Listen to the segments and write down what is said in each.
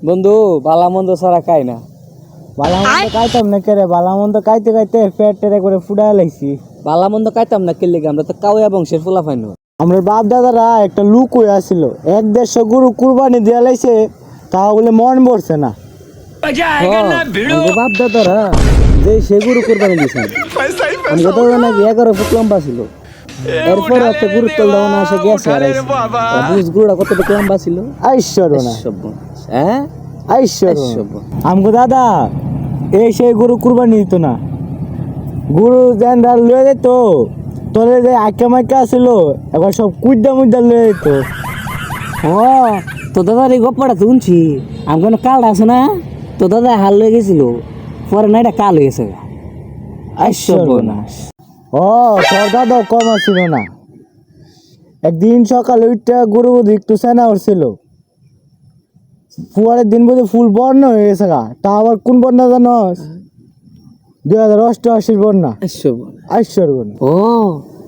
বন্ধু বালা মন্দ ছাড়া খাই না। বালা মন্দ খাইতাম না কেরে, বালা মন্দ খাইতে খাইতে পেট টেরে করে ফুটায় লাইছি। বালা মন্দ খাইতাম না কেলে আমরা তো কাউয়া বংশের ফুলা ফাইন। আমরা বাপ দাদারা একটা লুক হয়ে আসছিল, 1-150 গরু কুরবানি দিয়ে লাইছে, তা বলে মন পড়ছে না। বাপ দাদারা যে সে গরু কোরবানি দিয়েছেন, আমি কত নাকি 11 ফুট লম্বা ছিল। এরপর একটা গুরুর তল দেওয়া না আসে গেছে আর বুঝ গুরুটা কতটুকু লম্বা ছিল। আইশ্বর না হ্যাঁ আইশ্বর আমগো দাদা এই সেই গরু কুরবানি দিত না। গরু যেন লয়ে যেত তোলে যে আঁকা মাইকা আসছিল, এবার সব কুইডা মুইডা লয়ে যেত। ও তো দাদার এই গপ্পটা শুনছি, আমি কোনো কাল আছে না, তো দাদা হাল লয়ে গেছিল, পরে না এটা কাল হয়ে গেছে। আইশ্বর্যনাশ। ও তোর দাদাও কম ছিল না। একদিন সকালে উঠটা গরু একটু সেনা উঠছিল, পরের দিন বুঝে ফুল বর্ণ হয়ে গেছে গা। তা আবার কোন বন্যা জানস? 2088 বন্যা। আইশ্বর ও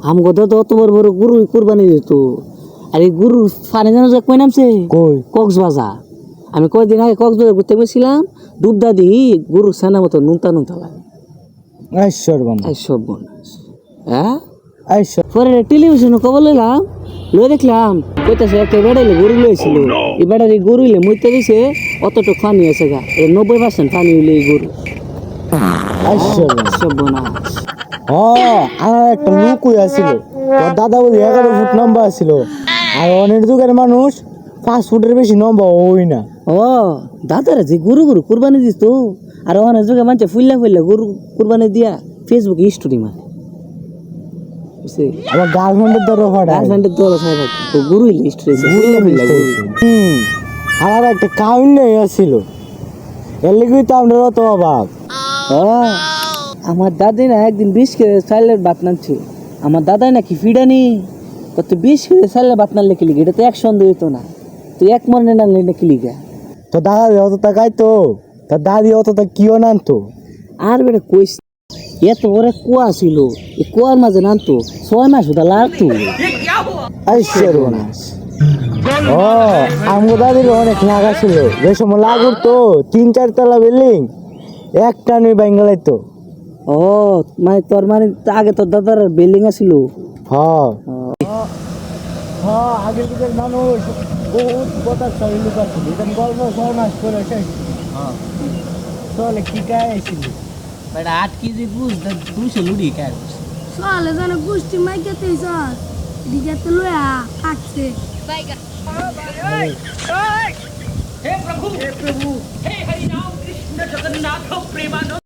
আমগো তো অত বড় বড় গরু কুরবানি দিত। আর এই গরু ফানে জানো যে কই নামছে? কই? কক্সবাজার। আমি কয়েকদিন আগে কক্সবাজার ঘুরতে গেছিলাম, দুধ দি গরু সেনা মতো নুনতা লাগে। আইশ্বর হ্যাঁ আইশ্বর। পরে টেলিভিশনে খবর লইলাম, লয়ে দেখলাম কইতাছে একটা বেড়াইলে গরু লইছিল, এই বেড়ার এই গরু ইলে মইতে দিছে, অতটুক পানি আছে গা, 90% পানি হইলে এই গরু। আমার একটা লুক হয়ে আসছিল, তোর দাদা বলি 11 ফুট লম্বা আসছিল, আর অনেক যুগের মানুষ 5 ফুটের বেশি লম্বা ওই না। ও দাদারা যে গরু কুরবানি দিস তো, আর অনেক যুগে মানুষ ফুল্লা গরু কুরবানি দিয়া ফেসবুকে স্টোরি মারে। আমার গার্লফ্রেন্ডের গরু স্টোরি আমার একটা কাউন্ট আসছিল, এর লিগেই তো আমরা অত অভাব। আমার দাদি না একদিন 20 কেজি চাইলের ভাত নামছে, আমার দাদাই নাকি ফিডানি কত 20 কেজি চাইলের ভাত নামলে কি লিখে, এটা তো 1 সন্দেহ হইতো না, তুই 1 মনে নামলে নাকি লিখা। তো দাদা অতটা খাইতো, তার দাদি অতটা কিও নানতো। আর বেটা কইস এত বড় কুয়া ছিল, এই কুয়ার মাঝে নামতো 6 মাস ওটা লাগতো। ও আমগো দাদির অনেক লাগা ছিল, যে সময় লাগুর তো 3-4 তলা বিল্ডিং একটা নেই বাঙ্গালাইতো। ও মানে তোর মানে আগে তোর দাদার বিল্ডিং আছিল। আগের যুগের মানুষ বহুত কথা শরীর লুকাচ্ছিল, এটা গল্প সর্বনাশ করে শেষ। চলে কি খাইছিল বেটা 8 কেজি গুছ 200 লুড়ি খাই চলে জানো গুষ্টি মাইকেতে সস দিকে লয়া কাটছে हे प्रभु हे हरि राम कृष्ण जगन्नाथ प्रेमानंद।